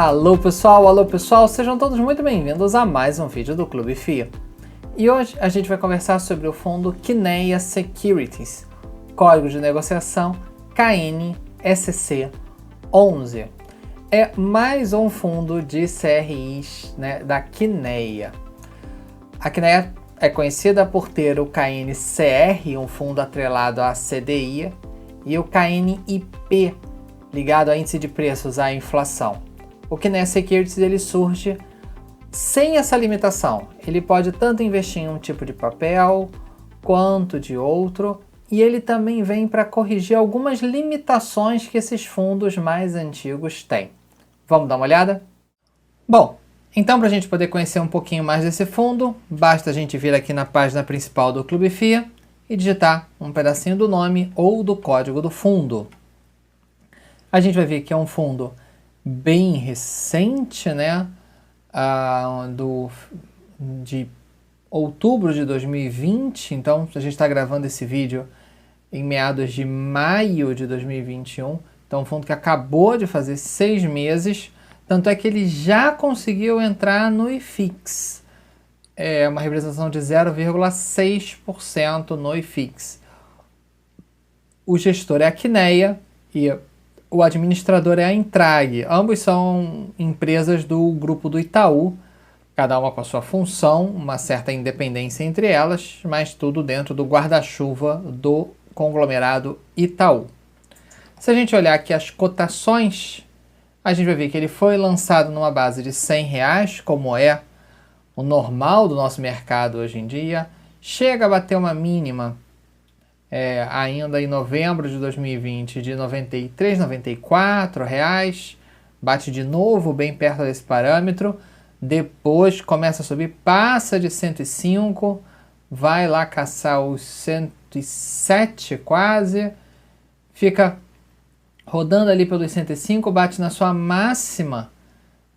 Alô pessoal, sejam todos muito bem-vindos a mais um vídeo do Clube FIA. E hoje a gente vai conversar sobre o fundo Kinea Securities, código de negociação KNSC11. É mais um fundo de CRIs, da Kinea. A Kinea é conhecida por ter o KNCR, um fundo atrelado à CDI, e o KNIP, ligado a índice de preços à inflação. O Kinea Securities ele surge sem essa limitação. Ele pode tanto investir em um tipo de papel quanto de outro, e ele também vem para corrigir algumas limitações que esses fundos mais antigos têm. Vamos dar uma olhada? Bom, então para a gente poder conhecer um pouquinho mais desse fundo, basta a gente vir aqui na página principal do Clube FIA e digitar um pedacinho do nome ou do código do fundo. A gente vai ver que é um fundo bem recente, de outubro de 2020, então a gente está gravando esse vídeo em meados de maio de 2021, então um fundo que acabou de fazer 6 meses, tanto é que ele já conseguiu entrar no IFIX, uma representação de 0,6% no IFIX. O gestor é a Kinea e o administrador é a Intrag. Ambos são empresas do grupo do Itaú, cada uma com a sua função, uma certa independência entre elas, mas tudo dentro do guarda-chuva do conglomerado Itaú. Se a gente olhar aqui as cotações, a gente vai ver que ele foi lançado numa base de R$100, como é o normal do nosso mercado hoje em dia, chega a bater uma mínima ainda em novembro de 2020 de R$ 93, R$ 94, bate de novo bem perto desse parâmetro, depois começa a subir, passa de 105, vai lá caçar os 107 quase, fica rodando ali pelos 105, bate na sua máxima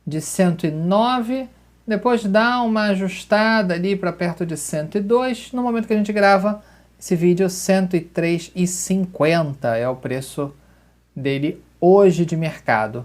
de 109, depois dá uma ajustada ali para perto de 102, no momento que a gente grava esse vídeo, 103,50 é o preço dele hoje de mercado.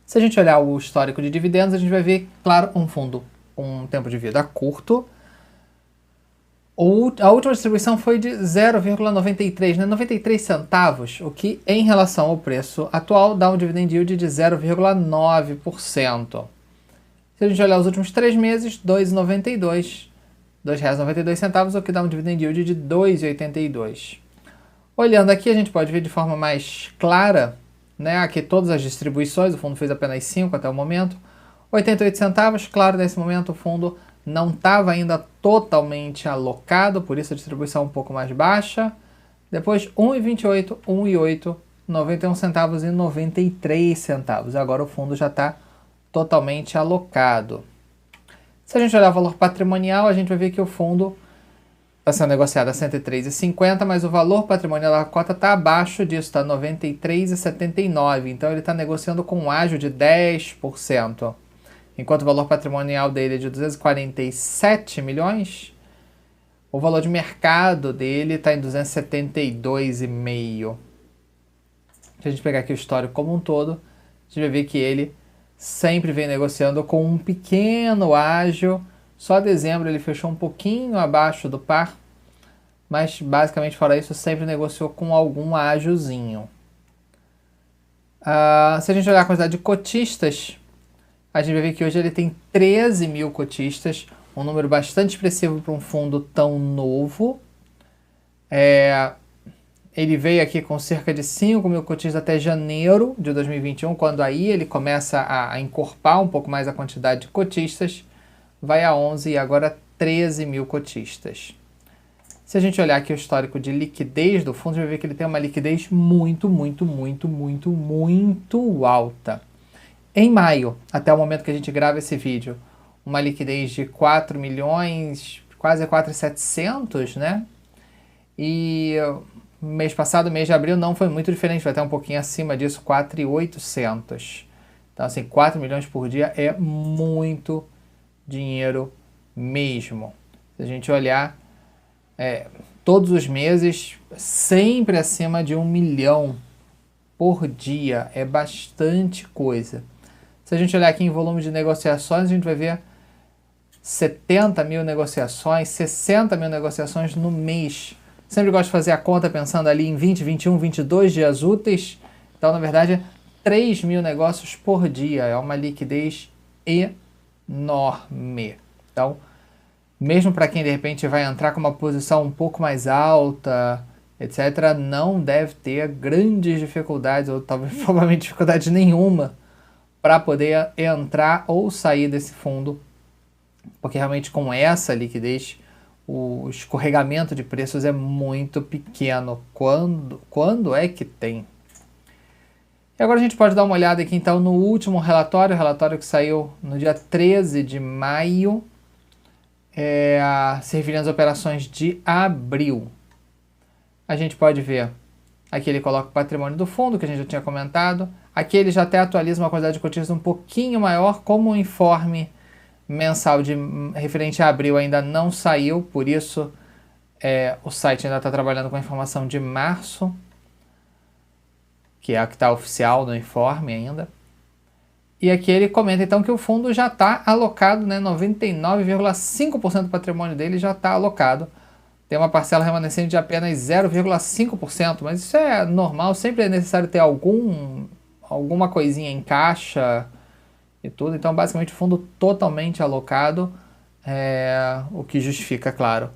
Se a gente olhar o histórico de dividendos, a gente vai ver, claro, um fundo com um tempo de vida curto. A última distribuição foi de 0,93, 93 centavos, o que em relação ao preço atual dá um dividend yield de 0,9%. Se a gente olhar os últimos 3 meses, R$ 2,92. R$ 2,92, o que dá um dividend yield de 2,82. Olhando aqui, a gente pode ver de forma mais clara, aqui todas as distribuições, o fundo fez apenas 5 até o momento, 88 centavos, claro, nesse momento o fundo não estava ainda totalmente alocado, por isso a distribuição um pouco mais baixa, depois 1,28, 1,8, 91 centavos e 93 centavos, agora o fundo já está totalmente alocado. Se a gente olhar o valor patrimonial, a gente vai ver que o fundo está sendo negociado a R$ 103,50, mas o valor patrimonial da cota está abaixo disso, está R$ 93,79. Então ele está negociando com um ágio de 10%. Enquanto o valor patrimonial dele é de 247 milhões, o valor de mercado dele está em 272,5. Se a gente pegar aqui o histórico como um todo, a gente vai ver que ele sempre vem negociando com um pequeno ágio. Só dezembro ele fechou um pouquinho abaixo do par, mas basicamente fora isso sempre negociou com algum ágiozinho. Se a gente olhar a quantidade de cotistas, a gente vai ver que hoje ele tem 13 mil cotistas, um número bastante expressivo para um fundo tão novo. Ele veio aqui com cerca de 5 mil cotistas até janeiro de 2021, quando aí ele começa a encorpar um pouco mais a quantidade de cotistas, vai a 11 e agora 13 mil cotistas. Se a gente olhar aqui o histórico de liquidez do fundo, a gente vai ver que ele tem uma liquidez muito alta. Em maio, até o momento que a gente grava esse vídeo, uma liquidez de 4 milhões, quase 4.700, E mês passado, mês de abril, não foi muito diferente, vai até um pouquinho acima disso, 4.800. Então, assim, 4 milhões por dia é muito dinheiro mesmo. Se a gente olhar, todos os meses, sempre acima de 1 milhão por dia. É bastante coisa. Se a gente olhar aqui em volume de negociações, a gente vai ver 70 mil negociações, 60 mil negociações no mês. Sempre gosto de fazer a conta pensando ali em 20, 21, 22 dias úteis. Então, na verdade, 3 mil negócios por dia. É uma liquidez enorme. Então, mesmo para quem de repente vai entrar com uma posição um pouco mais alta, etc., não deve ter grandes dificuldades, ou talvez provavelmente dificuldade nenhuma, para poder entrar ou sair desse fundo, porque realmente com essa liquidez o escorregamento de preços é muito pequeno. Quando é que tem? E agora a gente pode dar uma olhada aqui então no último relatório, o relatório que saiu no dia 13 de maio, servindo as operações de abril. A gente pode ver, aqui ele coloca o patrimônio do fundo, que a gente já tinha comentado. Aqui ele já até atualiza uma quantidade de cotistas um pouquinho maior, como o informe mensal referente a abril ainda não saiu, por isso o site ainda está trabalhando com a informação de março, que é a que está oficial no informe ainda. E aqui ele comenta então que o fundo já está alocado, né, 99,5% do patrimônio dele já está alocado. Tem uma parcela remanescente de apenas 0,5%, mas isso é normal, sempre é necessário ter alguma coisinha em caixa e tudo. Então, basicamente, o fundo totalmente alocado, o que justifica, claro,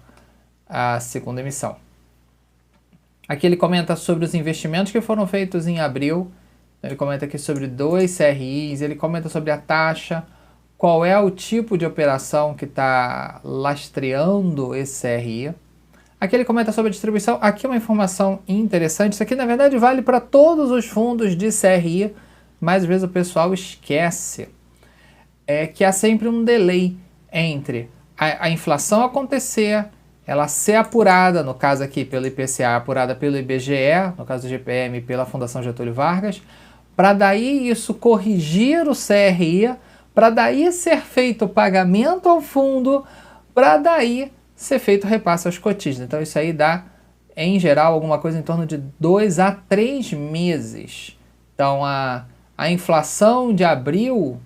a segunda emissão. Aqui ele comenta sobre os investimentos que foram feitos em abril. Ele comenta aqui sobre 2 CRIs, ele comenta sobre a taxa, qual é o tipo de operação que está lastreando esse CRI. Aqui ele comenta sobre a distribuição. Aqui uma informação interessante. Isso aqui, na verdade, vale para todos os fundos de CRI, mas às vezes o pessoal esquece. Que há sempre um delay entre a inflação acontecer, ela ser apurada, no caso aqui pelo IPCA, apurada pelo IBGE, no caso do GPM pela Fundação Getúlio Vargas, para daí isso corrigir o CRI, para daí ser feito o pagamento ao fundo, para daí ser feito o repasse aos cotistas. Então isso aí dá, em geral, alguma coisa em torno de 2 a 3 meses. Então a inflação de abril,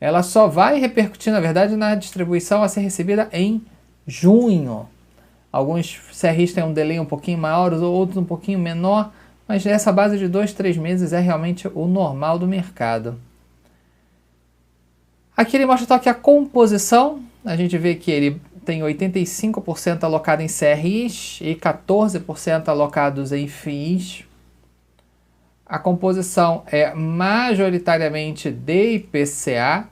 ela só vai repercutir, na verdade, na distribuição a ser recebida em junho. Alguns CRIs têm um delay um pouquinho maior, outros um pouquinho menor, mas essa base de 2, 3 meses é realmente o normal do mercado. Aqui ele mostra só que a composição, a gente vê que ele tem 85% alocado em CRIs e 14% alocados em FIIs. A composição é majoritariamente de IPCA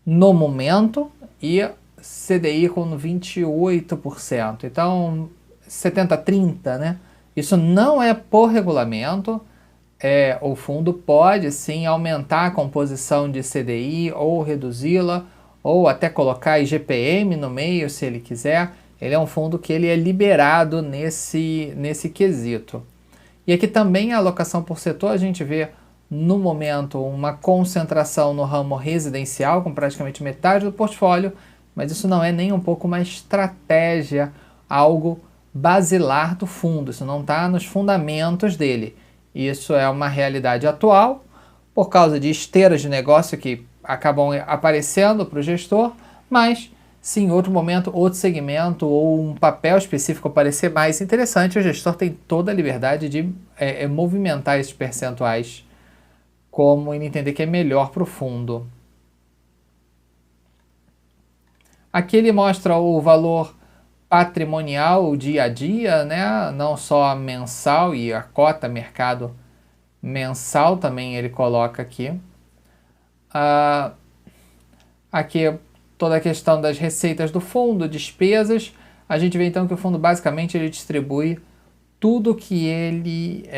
no momento e CDI com 28%. Então, 70-30, né? Isso não é por regulamento. O fundo pode sim aumentar a composição de CDI ou reduzi-la, ou até colocar IGPM no meio, se ele quiser. Ele é um fundo que ele é liberado nesse quesito. E aqui também a alocação por setor, a gente vê no momento uma concentração no ramo residencial, com praticamente metade do portfólio, mas isso não é nem um pouco uma estratégia, algo basilar do fundo, isso não está nos fundamentos dele. Isso é uma realidade atual, por causa de esteiras de negócio que acabam aparecendo para o gestor, mas se em outro momento, outro segmento ou um papel específico parecer mais interessante, o gestor tem toda a liberdade de movimentar esses percentuais como ele entender que é melhor para o fundo. Aqui ele mostra o valor patrimonial, o dia a dia, né? Não só mensal, e a cota mercado mensal também ele coloca aqui. Aqui toda a questão das receitas do fundo, despesas. A gente vê então que o fundo basicamente ele distribui tudo que ele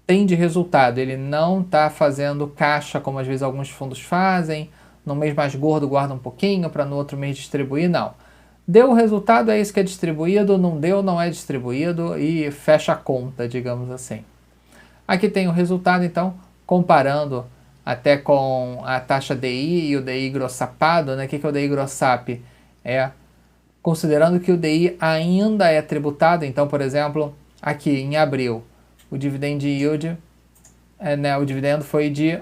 tem de resultado. Ele não está fazendo caixa como às vezes alguns fundos fazem. No mês mais gordo guarda um pouquinho para no outro mês distribuir, não. Deu o resultado, é isso que é distribuído, não deu, não é distribuído e fecha a conta, digamos assim. Aqui tem o resultado, então, comparando até com a taxa DI e o DI grossapado, né? O que é o DI grossap? Considerando que o DI ainda é tributado, então, por exemplo, aqui em abril, o dividend yield né, o dividendo foi de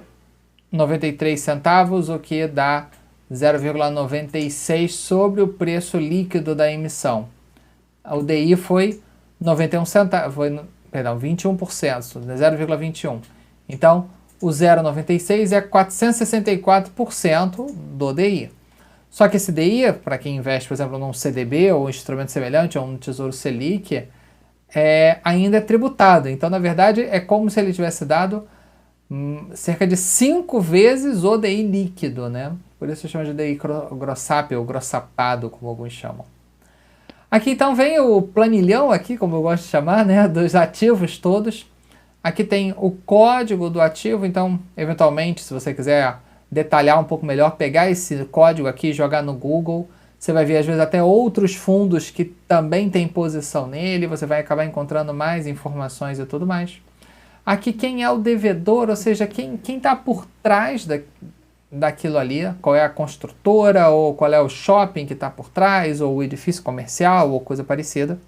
93 centavos, o que dá 0,96 sobre o preço líquido da emissão. O DI foi 91 centavos, foi, perdão, 21%, 0,21. Então, o 0,96 é 464% do DI. Só que esse DI, para quem investe, por exemplo, num CDB ou um instrumento semelhante, ou no Tesouro Selic, ainda é tributado. Então, na verdade, é como se ele tivesse dado cerca de 5 vezes o DI líquido, né? Por isso chama de DI grossap ou grossapado, como alguns chamam. Aqui então vem o planilhão aqui, como eu gosto de chamar, né, dos ativos todos. Aqui tem o código do ativo, então, eventualmente, se você quiser detalhar um pouco melhor, pegar esse código aqui e jogar no Google, você vai ver às vezes até outros fundos que também têm posição nele, você vai acabar encontrando mais informações e tudo mais. Aqui quem é o devedor, ou seja, quem está por trás daquilo ali, qual é a construtora, ou qual é o shopping que está por trás, ou o edifício comercial, ou coisa parecida.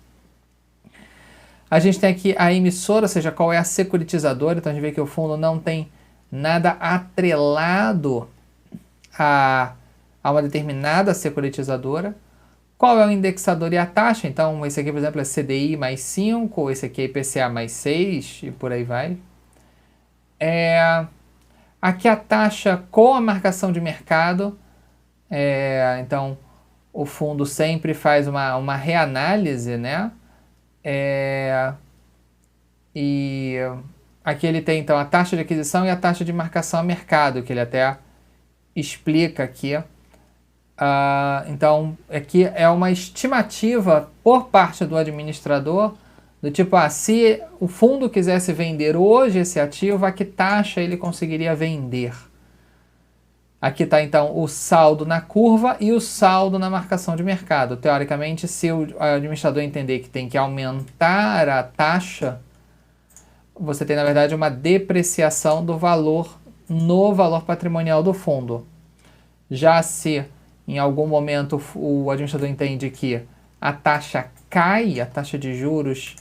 A gente tem aqui a emissora, ou seja, qual é a securitizadora, então a gente vê que o fundo não tem nada atrelado a uma determinada securitizadora. Qual é o indexador e a taxa? Então, esse aqui, por exemplo, é CDI mais 5, esse aqui é IPCA mais 6, e por aí vai. Aqui a taxa com a marcação de mercado. Então, o fundo sempre faz uma reanálise, né? E aqui ele tem, então, a taxa de aquisição e a taxa de marcação a mercado, que ele até explica aqui. Então, aqui é uma estimativa por parte do administrador, do tipo, se o fundo quisesse vender hoje esse ativo, a que taxa ele conseguiria vender? Aqui está, então, o saldo na curva e o saldo na marcação de mercado. Teoricamente, se o administrador entender que tem que aumentar a taxa, você tem, na verdade, uma depreciação do valor no valor patrimonial do fundo. Já se em algum momento o administrador entende que a taxa cai, a taxa de juros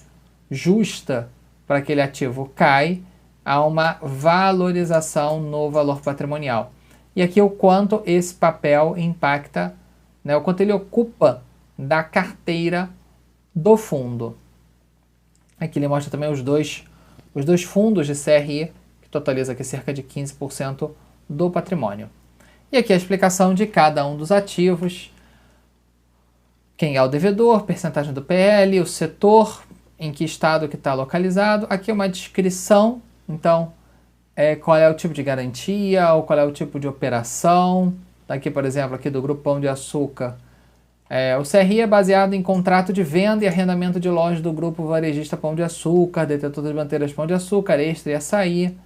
justa para aquele ativo cai, há uma valorização no valor patrimonial. E aqui o quanto esse papel impacta, né, o quanto ele ocupa da carteira do fundo. Aqui ele mostra também os dois fundos de CRI, que totaliza aqui cerca de 15% do patrimônio. E aqui a explicação de cada um dos ativos, quem é o devedor, percentagem do PL, o setor, em que estado que está localizado. Aqui é uma descrição, então, qual é o tipo de garantia, ou qual é o tipo de operação. Aqui, por exemplo, aqui do Grupo Pão de Açúcar. O CRI é baseado em contrato de venda e arrendamento de lojas do Grupo Varejista Pão de Açúcar, detentor das manteigas Pão de Açúcar, Extra e Açaí.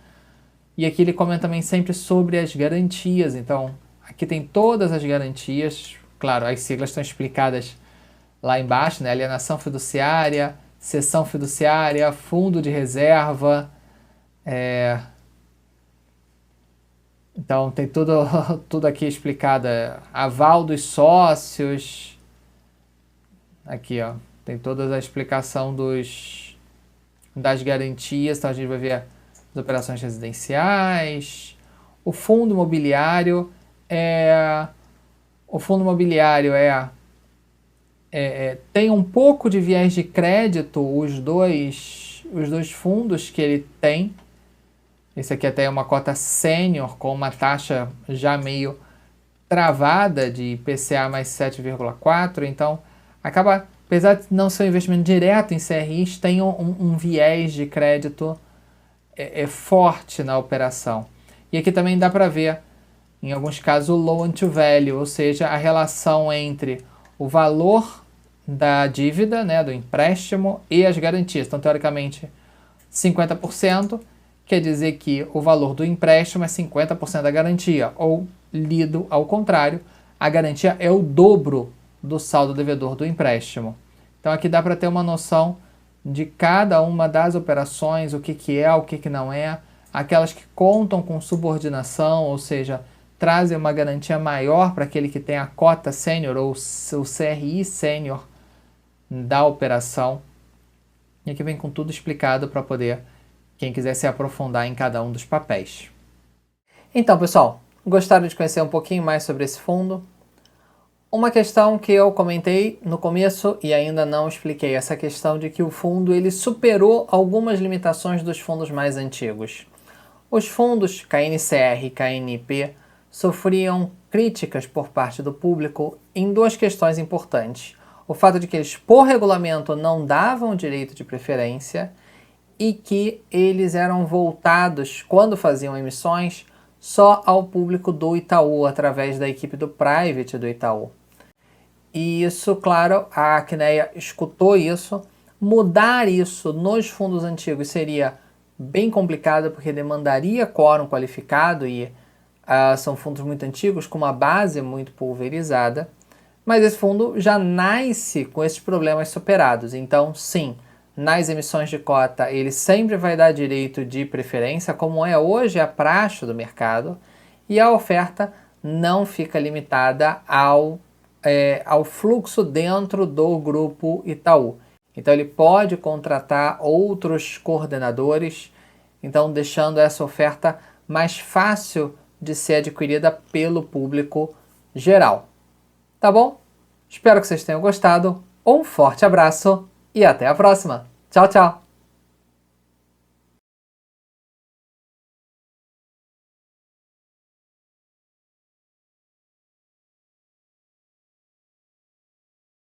E aqui ele comenta também sempre sobre as garantias. Então, aqui tem todas as garantias. Claro, as siglas estão explicadas lá embaixo, né? Alienação fiduciária, cessão fiduciária, fundo de reserva. Então, tem tudo aqui explicado. Aval dos sócios. Aqui, ó, tem toda a explicação das garantias. Então, a gente vai ver as operações residenciais, o fundo imobiliário tem um pouco de viés de crédito, os dois fundos que ele tem. Esse aqui até é uma cota sênior com uma taxa já meio travada de IPCA mais 7,4, então acaba, apesar de não ser um investimento direto em CRIs, tem um viés de crédito forte na operação. E aqui também dá para ver, em alguns casos, o loan to value, ou seja, a relação entre o valor da dívida, né, do empréstimo, e as garantias. Então, teoricamente, 50% quer dizer que o valor do empréstimo é 50% da garantia, ou, lido ao contrário, a garantia é o dobro do saldo devedor do empréstimo. Então, aqui dá para ter uma noção de cada uma das operações, o que é, o que não é, aquelas que contam com subordinação, ou seja, trazem uma garantia maior para aquele que tem a cota sênior ou o CRI sênior da operação. E aqui vem com tudo explicado para poder quem quiser se aprofundar em cada um dos papéis. Então, pessoal, gostaram de conhecer um pouquinho mais sobre esse fundo? Uma questão que eu comentei no começo e ainda não expliquei, essa questão de que o fundo ele superou algumas limitações dos fundos mais antigos. Os fundos KNCR e KNP sofriam críticas por parte do público em duas questões importantes. O fato de que eles, por regulamento, não davam direito de preferência e que eles eram voltados, quando faziam emissões, só ao público do Itaú, através da equipe do Private do Itaú. E isso, claro, a CNEA escutou isso. Mudar isso nos fundos antigos seria bem complicado, porque demandaria quórum qualificado e são fundos muito antigos, com uma base muito pulverizada. Mas esse fundo já nasce com esses problemas superados. Então, sim, nas emissões de cota, ele sempre vai dar direito de preferência, como é hoje a praxe do mercado, e a oferta não fica limitada ao fluxo dentro do grupo Itaú. Então ele pode contratar outros coordenadores, então deixando essa oferta mais fácil de ser adquirida pelo público geral. Tá bom? Espero que vocês tenham gostado. Um forte abraço e até a próxima. Tchau, tchau!